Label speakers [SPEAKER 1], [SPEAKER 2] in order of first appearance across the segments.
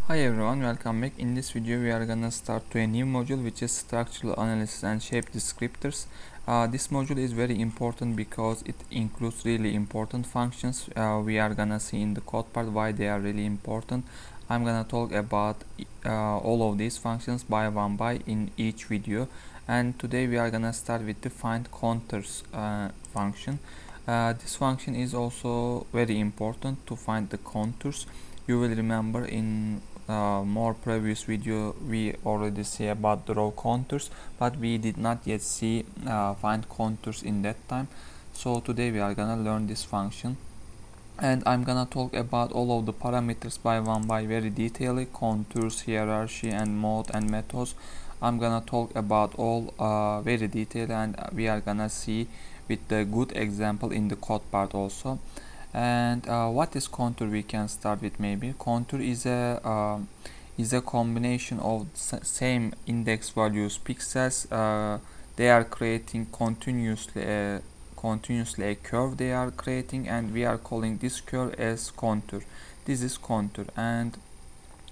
[SPEAKER 1] Hi everyone, welcome back. In this video we are gonna start to a new module which is structural analysis and shape descriptors. This module is very important because it includes really important functions. We are gonna see in the code part why they are really important. I'm gonna talk about all of these functions by in each video, and today we are gonna start with the findContours function. This function is also very important to find the contours. You will remember in more previous video we already see about the raw contours, but we did not yet see find contours in that time. So today we are gonna learn this function, and I'm gonna talk about all of the parameters by very detailedly: contours, hierarchy, and mode and methods. I'm gonna talk about all very detailed, and we are gonna see with the good example in the code part also. And what is contour? We can start with maybe contour is a combination of same index values pixels. They are creating continuously a curve they are creating, and we are calling this curve as contour. This is contour, and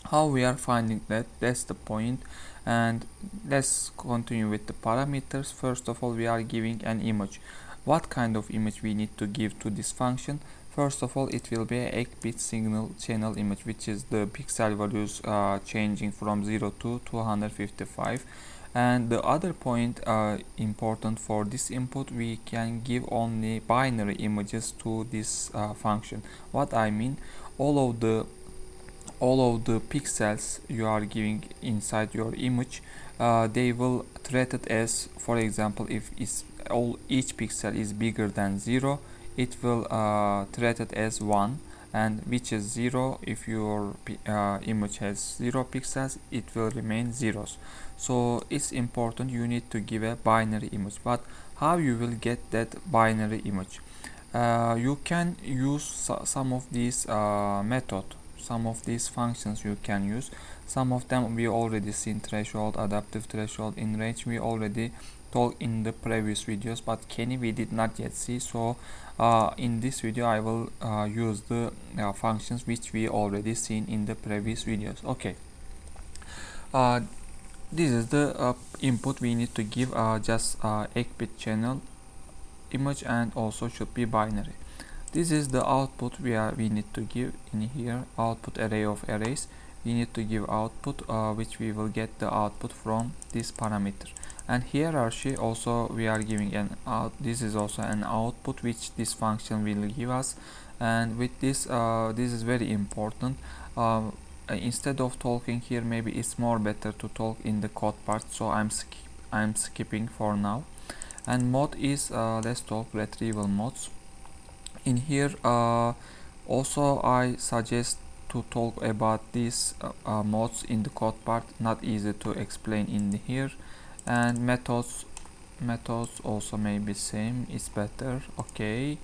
[SPEAKER 1] how we are finding that's the point. And let's continue with the parameters. First of all, we are giving an image. What kind of image we need to give to this function? First of all, it will be a 8-bit signal channel image, which is the pixel values changing from 0 to 255. And the other point important for this input, we can give only binary images to this function. What I mean, all of the pixels you are giving inside your image, they will treat it as, for example, if each pixel is bigger than 0, it will treat it as 1, and which is 0. If your image has 0 pixels, it will remain zeros. So it's important you need to give a binary image. But how you will get that binary image? You can use some of these some of these functions you can use. Some of them we already seen: threshold, adaptive threshold, in range we already talked in the previous videos, but Kenny we did not yet see. So in this video I will use the functions which we already seen in the previous videos. Okay, this is the input we need to give, just 8-bit channel image, and also should be binary. This is the output we need to give in here. Output array of arrays, we need to give output, which we will get the output from this parameter. And hierarchy also we are giving an out. This is also an output which this function will give us. And with this, this is very important. Instead of talking here, maybe it's more better to talk in the code part, so I'm skipping for now. And mode is, let's talk retrieval modes. In here also I suggest to talk about these modes in the code part, not easy to explain in here. And methods also maybe same, is better. Okay,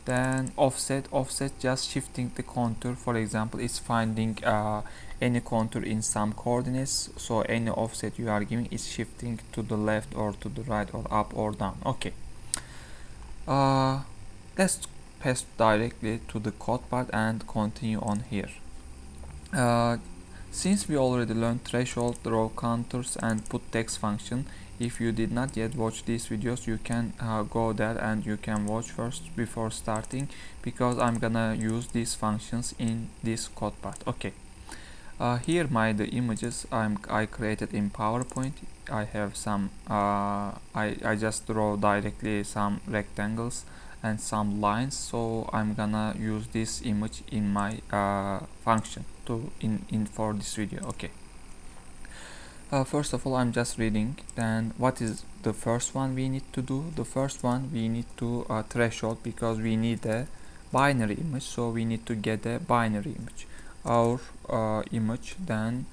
[SPEAKER 1] then offset just shifting the contour. For example, it's finding any contour in some coordinates, so any offset you are giving is shifting to the left or to the right or up or down. Okay, let's pass directly to the code part and continue on here. Since we already learned threshold, raw contours, and put text function, if you did not yet watch these videos, you can go there and you can watch first before starting, because I'm gonna use these functions in this code part. Okay, here the images I created in PowerPoint. I have some I just draw directly some rectangles and some lines, so I'm gonna use this image in my function for this video. Okay, first of all, I'm just reading. And what is the first one we need to do? The first one, we need to threshold, because we need a binary image, so we need to get a binary image, our image. Then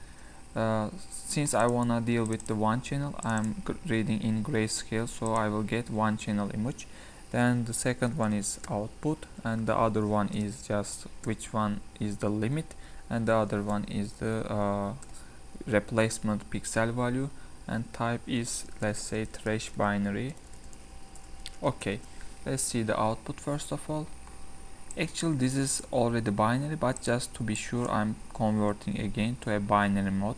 [SPEAKER 1] since I wanna deal with the one channel, I'm reading in grayscale, so I will get one channel image. Then the second one is output, and the other one is just which one is the limit, and the other one is the replacement pixel value, and type is, let's say, trash binary. Okay, let's see the output first of all. Actually this is already binary, but just to be sure I'm converting again to a binary mode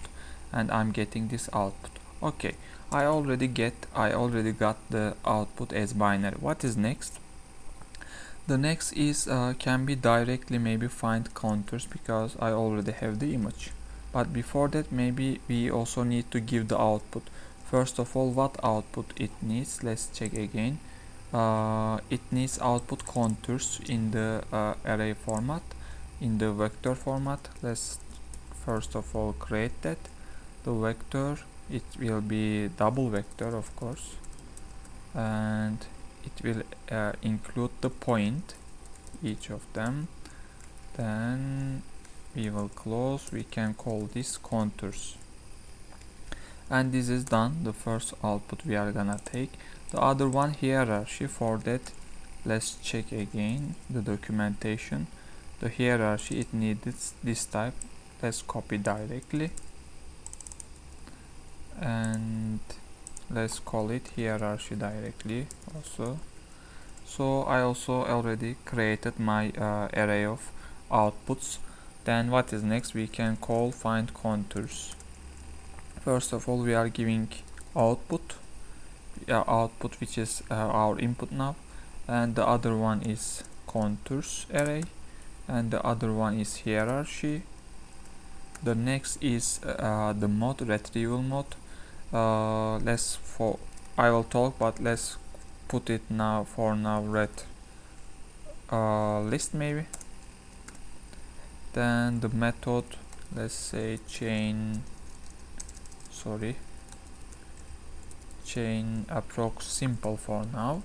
[SPEAKER 1] and I'm getting this output. Okay, I already got the output as binary. What is next? The next is can be directly maybe find contours, because I already have the image. But before that, maybe we also need to give the output. First of all, what output it needs? Let's check again. It needs output contours in the array format, in the vector format. Let's first of all create that. The vector, it will be double vector, of course, and it will include the point, each of them. Then we will close. We can call this contours, and this is done. The first output we are gonna take. The other one, hierarchy. For that, let's check again the documentation. The hierarchy, it needs this type. Let's copy directly and let's call it hierarchy directly also. So I also already created my array of outputs. Then what is next? We can call findContours. First of all, we are giving output which is our input now, and the other one is contours array, and the other one is hierarchy. The next is the mode, retrieval mode. I will talk, but let's put it now for now ret list maybe. Then the method, let's say chain approx simple for now.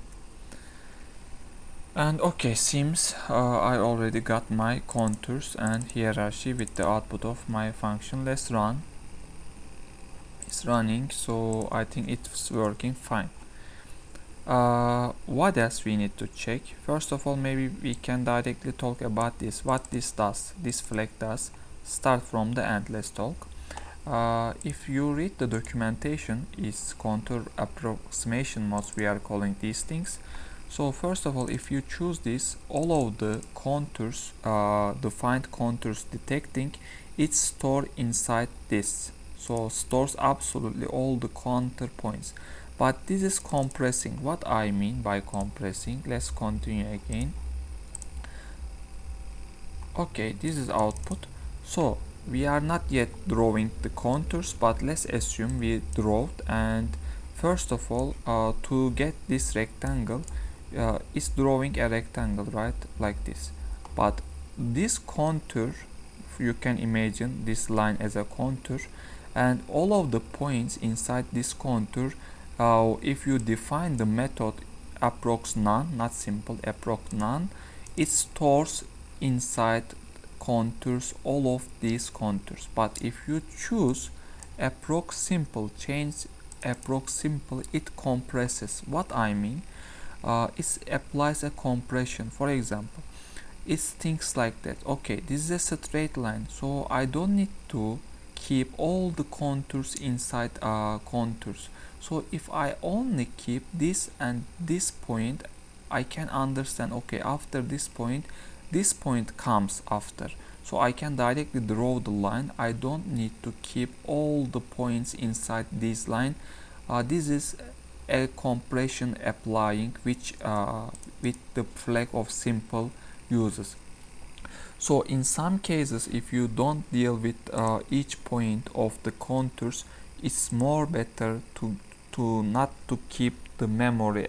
[SPEAKER 1] And okay, seems I already got my contours and hierarchy with the output of my function. Let's run. It's running, so I think it's working fine. What else we need to check? First of all, maybe we can directly talk about this, what this does, this flag does. Start from the end. Let's talk. If you read the documentation, is contour approximation modes, we are calling these things. So first of all, if you choose this, all of the contours, the find contours detecting, it's stored inside this. So stores absolutely all the contour points. But this is compressing. What I mean by compressing, let's continue again. Okay, this is output. So we are not yet drawing the contours, but let's assume we drew, and first of all, to get this rectangle, it's drawing a rectangle, right, like this. But this contour, you can imagine this line as a contour, and all of the points inside this contour, if you define the method approx none, not simple, approx none, it stores inside contours all of these contours. But if you choose approx simple, change approx simple, it compresses. What I mean, it applies a compression. For example, it's things like that. Okay, this is a straight line, so I don't need to keep all the contours inside contours. So if I only keep this and this point, I can understand, okay, after this point comes after. So I can directly draw the line. I don't need to keep all the points inside this line. This is a compression applying, which with the flag of simple uses. So in some cases, if you don't deal with each point of the contours, it's more better to not to keep the memory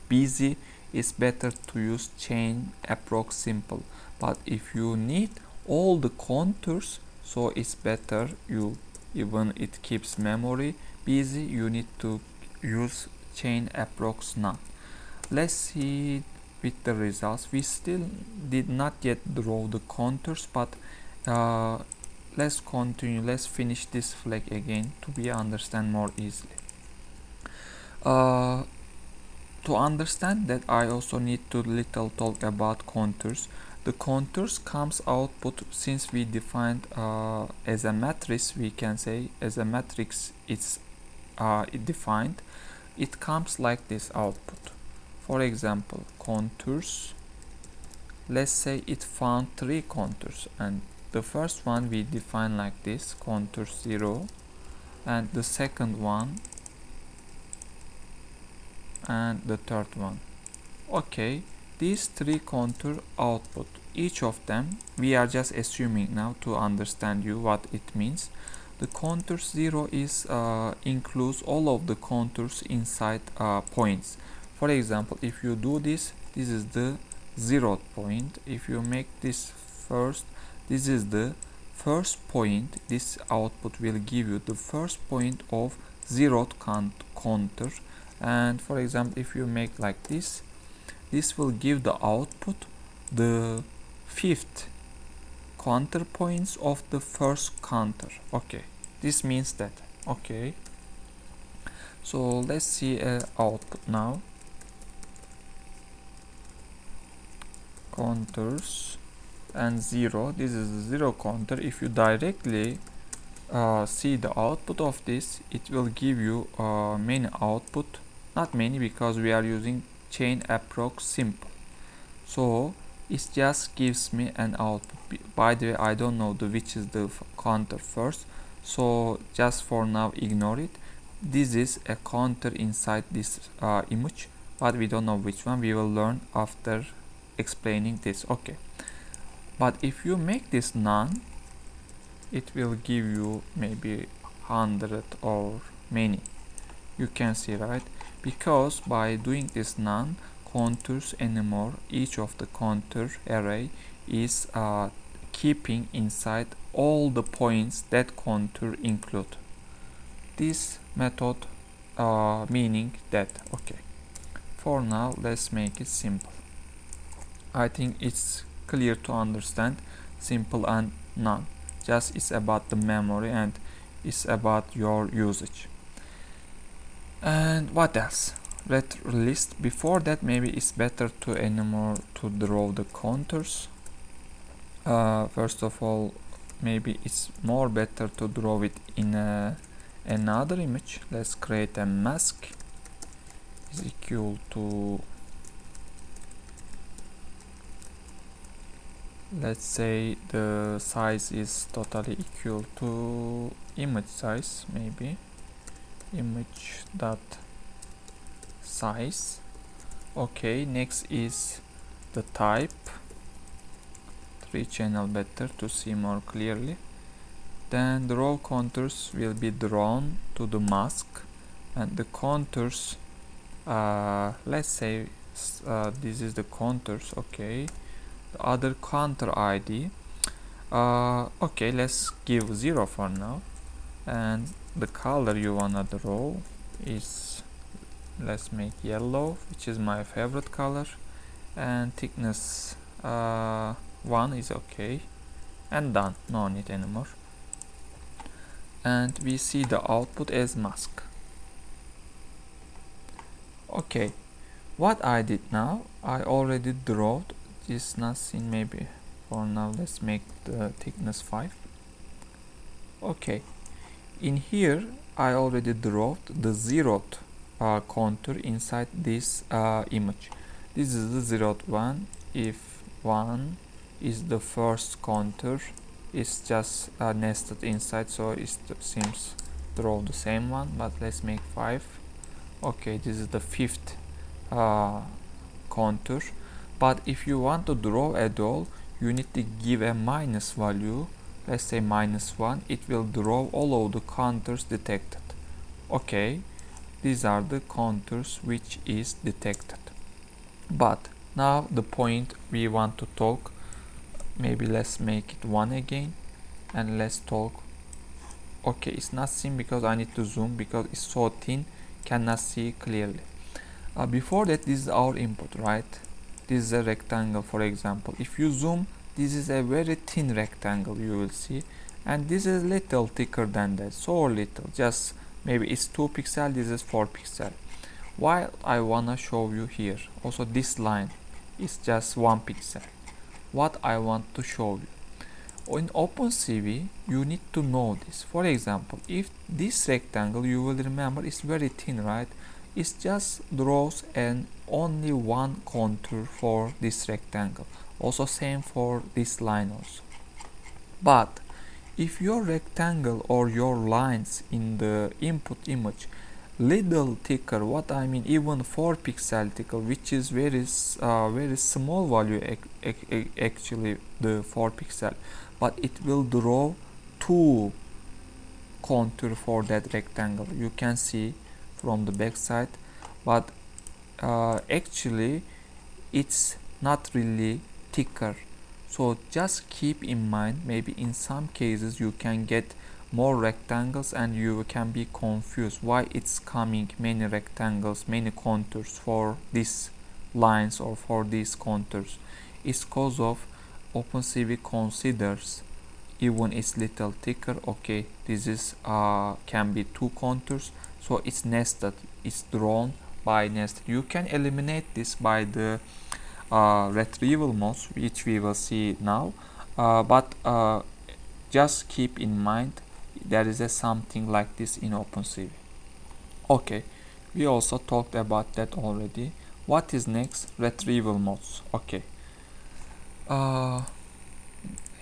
[SPEAKER 1] busy. It's better to use chain approx simple. But if you need all the contours, so it's better even it keeps memory busy, you need to use chain approx none. Let's see with the results. We still did not yet draw the contours, but let's continue. Let's finish this flag again to be understand more easily. To understand that, I also need to little talk about contours. The contours comes output, since we defined as a matrix, we can say as a matrix it's defined. It comes like this output. For example, contours, let's say it found 3 contours, and the first one we define like this, contour 0, and the second one and the third one. Okay, these 3 contour output, each of them, we are just assuming now to understand you what it means. The contour 0 is includes all of the contours inside points. For example, if you do this, this is the 0th point. If you make this first, this is the first point. This output will give you the first point of 0th contour. And for example, if you make like this, this will give the output the 5th contour points of the first contour. Okay, this means that. Okay, so let's see output now. Contours and 0, this is the 0 contour. If you directly see the output of this, it will give you many output, not many because we are using chain approx simple, so it just gives me an output. By the way, I don't know which is the contour first, so just for now ignore it. This is a contour inside this image, but we don't know which one. We will learn after explaining this. Okay, but if you make this none, it will give you maybe 100 or many. You can see, right? Because by doing this none contours anymore, each of the contour array is keeping inside all the points that contour include. This method meaning that. Okay, for now let's make it simple. I think it's clear to understand. Simple and none, just it's about the memory and it's about your usage. And what else? Ret list. Before that, maybe it's better to anymore to draw the contours. First of all, maybe it's more better to draw it in another image. Let's create a mask is equal to, let's say the size is totally equal to image size, maybe image dot size. Okay, next is the type, 3 channel better to see more clearly. Then the raw contours will be drawn to the mask, and the contours, let's say this is the contours. Okay, the other contour ID, okay, let's give 0 for now, and the color you wanna draw is, let's make yellow, which is my favorite color, and thickness 1 is okay, and done, no need anymore. And we see the output as mask. Okay, what I did now, I already drew this, nothing, maybe for now let's make the thickness 5. Okay, in here I already drew the 0th contour inside this image. This is the 0th one. If 1 is the first contour, it's just nested inside, so it seems draw the same one, but let's make 5. Okay, this is the 5th contour, but if you want to draw at all, you need to give a minus value. Let's say -1. It will draw all of the contours detected. Okay, these are the contours which is detected. But now the point we want to talk, maybe let's make it 1 again, and let's talk. Okay, it's not seen because I need to zoom because it's so thin, cannot see clearly. Before that, this is our input, right? This is a rectangle, for example. If you zoom, this is a very thin rectangle, you will see, and this is little thicker than that, so little, just maybe it's 2 pixels, this is 4 pixels. While I wanna show you here, also this line is just 1 pixel. What I want to show you, in OpenCV you need to know this. For example, if this rectangle, you will remember, is very thin, right? It just draws an only one contour for this rectangle. Also same for this line also. But if your rectangle or your lines in the input image little thicker, what I mean even 4 pixel thicker, which is very small value actually, the 4 pixel, but it will draw 2 contour for that rectangle. You can see from the back side, but actually it's not really thicker. So just keep in mind, maybe in some cases you can get more rectangles and you can be confused why it's coming many rectangles, many contours for these lines or for these contours. It's because of OpenCV considers even it's little thicker. Okay, this is can be 2 contours, so it's nested, it's drawn by nested. You can eliminate this by the retrieval modes, which we will see now, but just keep in mind there is a something like this in OpenCV. Okay, we also talked about that already. What is next? Retrieval modes. Okay,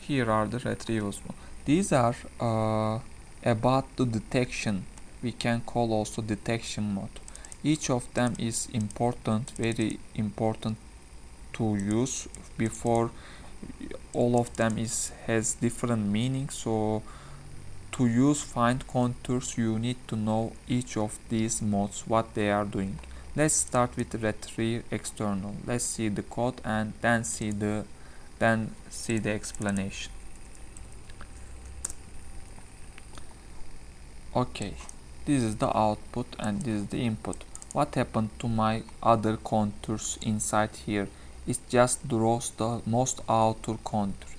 [SPEAKER 1] here are the retrieval modes. These are about the detection. We can call also detection mode. Each of them is important, very important to use. Before, all of them has different meanings, so to use findContours you need to know each of these modes, what they are doing. Let's start with retrieve external. Let's see the code and then see the explanation. Okay, this is the output and this is the input. What happened to my other contours inside here? It just draws the most outer contour.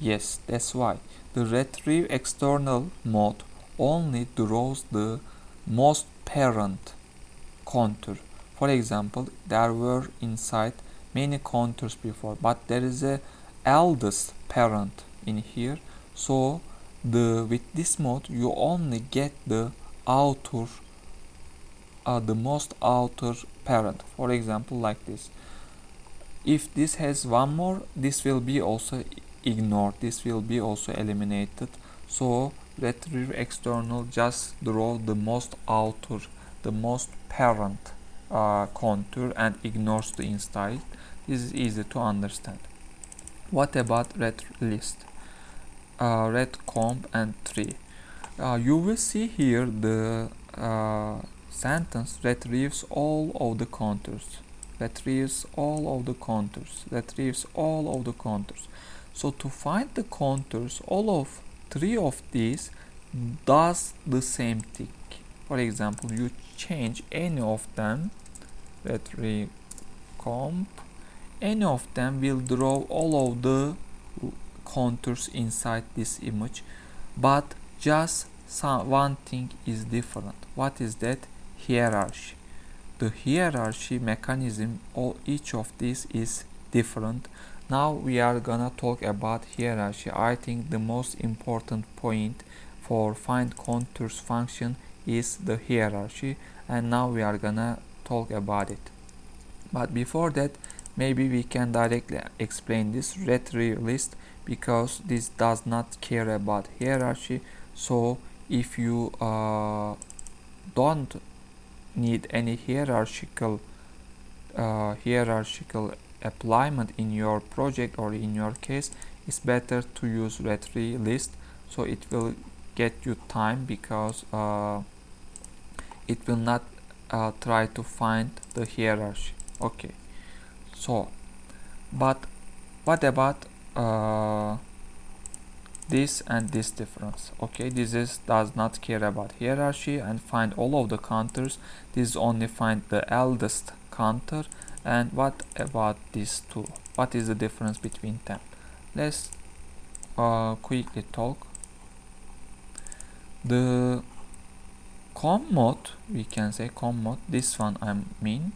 [SPEAKER 1] Yes, that's why the retrieve external mode only draws the most parent contour. For example, there were inside many contours before, but there is a eldest parent in here, so with this mode you only get the outer the most outer parent. For example, like this. If this has one more, this will be also ignored, this will be also eliminated. So retrieve external just draw the most outer, the most parent contour and ignores the inside. This is easy to understand. What about ret list, ret comp and tree? You will see here the sentence retrieves all of the contours, retrieves all of the contours, retrieves all of the contours. So to find the contours, all of 3 of these does the same thing. For example, you change any of them, retrieve comp, any of them will draw all of the contours inside this image, but just one thing is different. What is that? Hierarchy. The hierarchy mechanism of each of these is different. Now we are gonna talk about hierarchy. I think the most important point for findContours function is the hierarchy, and now we are gonna talk about it. But before that, maybe we can directly explain this retrieve list, because this does not care about hierarchy. So if you don't need any hierarchical applyment in your project or in your case, it's better to use retrieve list. So it will get you time, because it will not try to find the hierarchy. Okay, so but what about this and this difference? Okay, this does not care about hierarchy and find all of the contours. This only find the eldest contour. And what about these two? What is the difference between them? Let's quickly talk. The comp mode, we can say comp mode, this one I mean,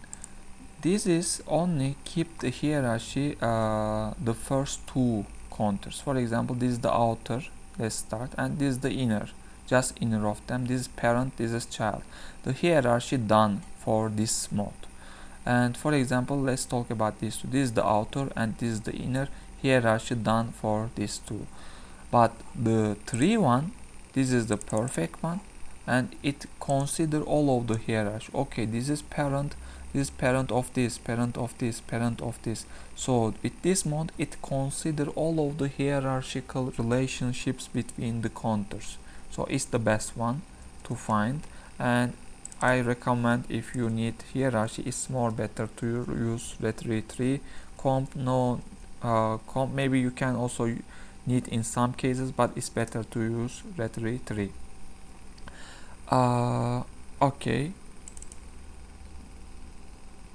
[SPEAKER 1] this is only keep the hierarchy the first 2 contours. For example, this is the outer, let's start, and this is the inner, just inner of them. This is parent, this is child. The hierarchy done for this mode. And for example, let's talk about this. This is the outer and this is the inner. hierarchy done for these two. But the tree one, this is the perfect one, and it consider all of the hierarchy. Okay, this is parent of this, parent of this, parent of this. So with this mode, it consider all of the hierarchical relationships between the contours. So it's the best one to find, and I recommend if you need hierarchy, it's more better to use Retrieval 3 comp. No, comp maybe you can also need in some cases, but it's better to use Retrieval 3. Okay,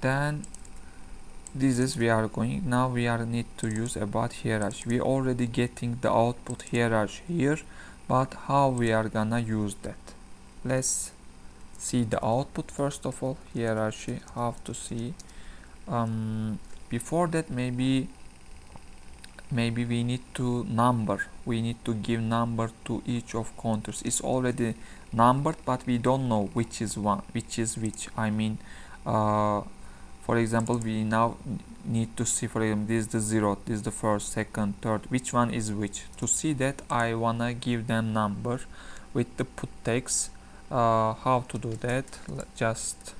[SPEAKER 1] then this is we are going now. We are need to use about hierarchy. We already getting the output hierarchy here, but how we are gonna use that? Let's see the output first of all. Hierarchy, how to see. Before that, maybe we need to give number to each of contours. It's already numbered, but we don't know which is which. I mean, for example, we now need to see, for example, this is the 0, this is the first, second, third, which one is which. To see that, I wanna give them number with the put text. How to do that? Just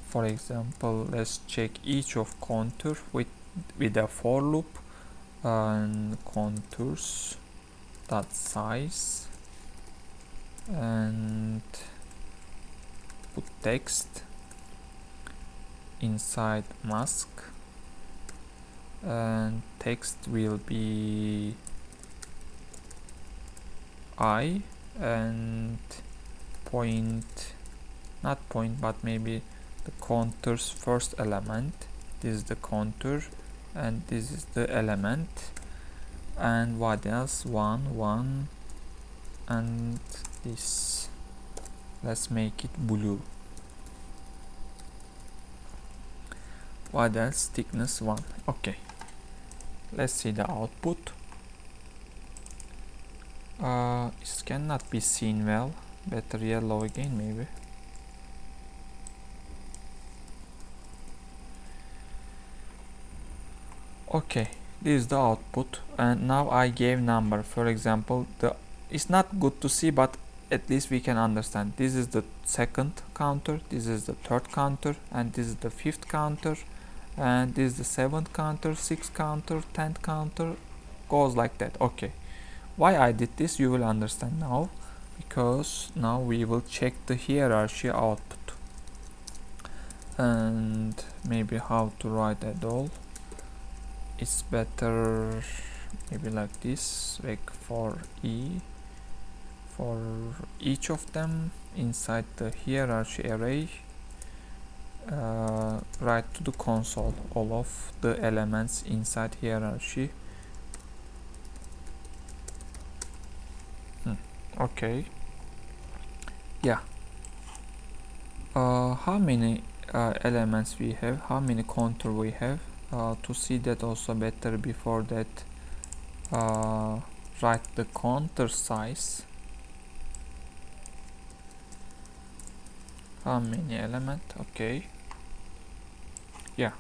[SPEAKER 1] for example, let's check each of contour with a for loop, and contours dot size, and put text inside mask, and text will be I, and not point, but maybe the contour's first element. This is the contour, and this is the element, and what else? 1, and this, let's make it blue. What else? Thickness 1. Okay, let's see the output. It cannot be seen well. Better yellow again, maybe. Okay, this is the output, and now I gave number. For example, it's not good to see, but at least we can understand. This is the second counter, this is the third counter, and this is the fifth counter, and this is the seventh counter, sixth counter, 10th counter, goes like that. Okay, why I did this you will understand now, because now we will check the hierarchy output, and maybe how to write that all. It's better maybe like this, like for each of them inside the hierarchy array. Write to the console all of the elements inside hierarchy. Okay, yeah. How many elements we have, how many contour we have, to see that also better. Before that, write the contour size. How many element? Okay, yeah,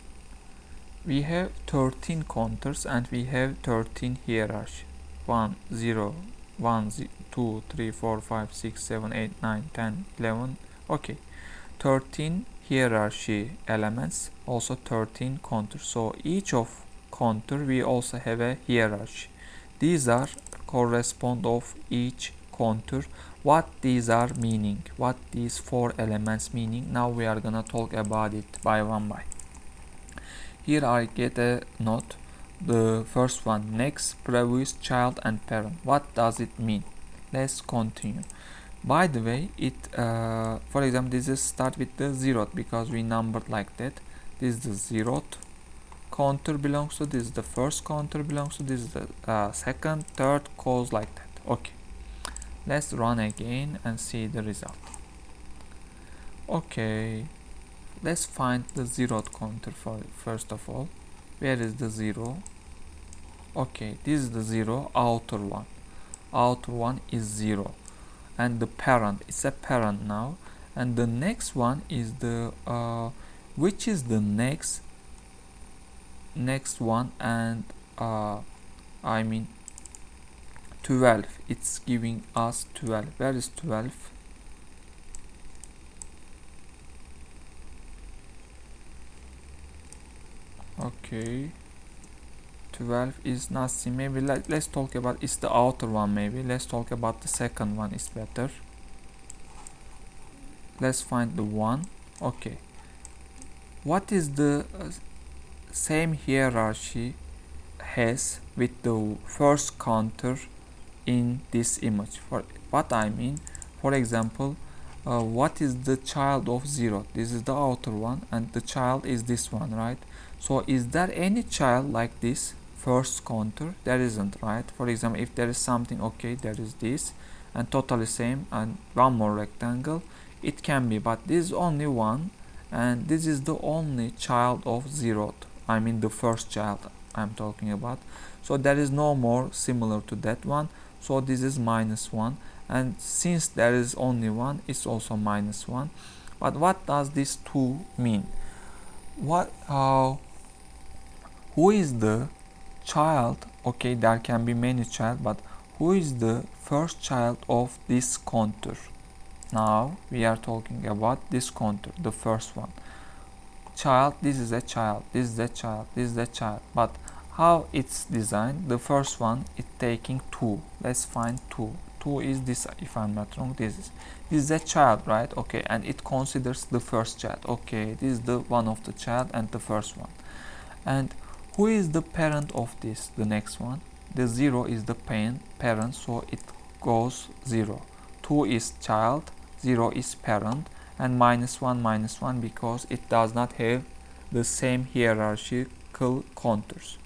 [SPEAKER 1] we have 13 contours and we have 13 hierarchy. 1 0 1 2 3 4 5 6 7 8 9 10 11. Okay, 13 hierarchy elements, also 13 contours. So each of contour we also have a hierarchy. These are correspond of each contour, what these are meaning, what these 4 elements meaning. Now we are gonna talk about it by one by. Here I get a note. The first one, next, previous, child, and parent. What does it mean? Let's continue. By the way, it for example, this is start with the 0th because we numbered like that. This is the 0th contour belongs to, this is the first contour belongs to, this is the second, third, goes like that. Okay, let's run again and see the result. Okay, let's find the 0th contour first of all. Where is the 0? Okay, this is the 0, outer one. Outer one is 0, and the parent, it's a parent now. And the next one is the which is the next one, and I mean 12. It's giving us 12. Where is 12? Okay, 12 is not seen. Maybe let's talk about, it's the outer one. Maybe let's talk about the second one is better. Let's find the 1. Okay, what is the same hierarchy has with the first counter in this image? For what I mean, for example, what is the child of 0? This is the outer one, and the child is this one, right? So is there any child like this first counter? There isn't, right? For example, if there is something, okay, there is this and totally same and one more rectangle, it can be, but this is only one, and this is the only child of 0. I mean the first child I'm talking about. So there is no more similar to that one, so this is -1, and since there is only one, it's also -1. But what does this 2 mean? Who is the child? Okay, there can be many child, but who is the first child of this contour? Now we are talking about this contour, the first one. Child, this is a child, this is a child, this is a child. But how it's designed? The first one is taking 2. Let's find 2. 2 is this, if I'm not wrong. This is a child, right? Okay, and it considers the first child. Okay, this is the one of the child and the first one. And who is the parent of this? The next one. The 0 is the parent, so it goes 0. 2 is child, 0 is parent, and -1 because it does not have the same hierarchical contours.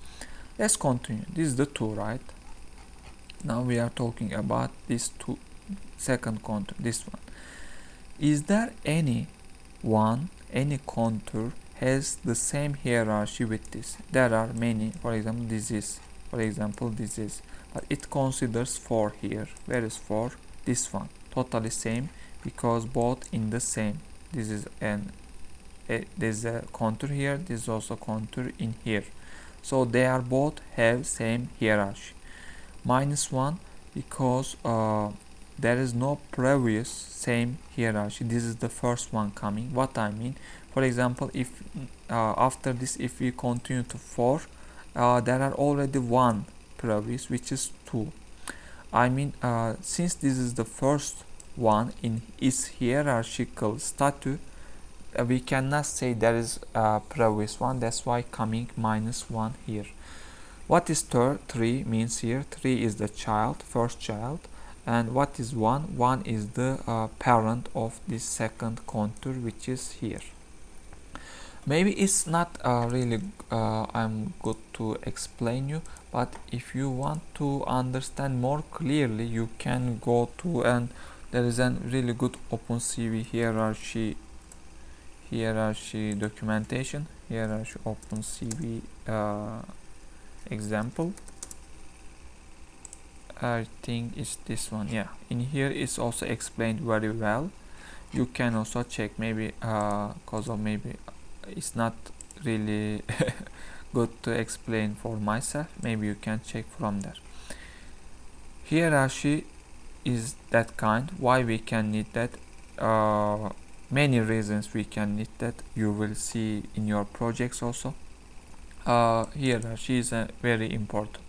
[SPEAKER 1] Let's continue. This is the 2, right? Now we are talking about this 2 second contour, this one. Is there any contour has the same hierarchy with this? There are many. For example, this is, but it considers 4 here. Where is 4? This one, totally same, because both in the same. This is there's a contour here, this is also contour in here, so they are both have same hierarchy. -1 because there is no previous same hierarchy. This is the first one coming. What I mean, for example, if after this, if we continue to 4, there are already 1 previous, which is 2. I mean, since this is the first one in its hierarchical status, we cannot say there is a previous one. That's why coming -1 here. What is 3 means here? 3 is the child, first child. And what is 1? 1 is the parent of this second contour, which is here. Maybe it's not really I'm good to explain you, but if you want to understand more clearly, you can go to, and there is a really good OPENCV hierarchy documentation, hierarchy OPENCV example. I think it's this one. Yeah, in here it's also explained very well. You can also check, maybe cause of maybe it's not really good to explain for myself. Maybe you can check from there. Hierarchy is that kind. Why we can need that? Many reasons we can need that. You will see in your projects also. Hierarchy is very important.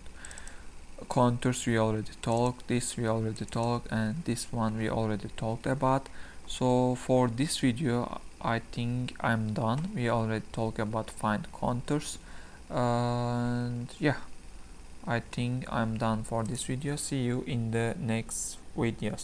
[SPEAKER 1] Contours we already talked, this we already talked, and this one we already talked about. So for this video, I think I'm done. We already talked about findContours, and yeah, I think I'm done for this video. See you in the next videos.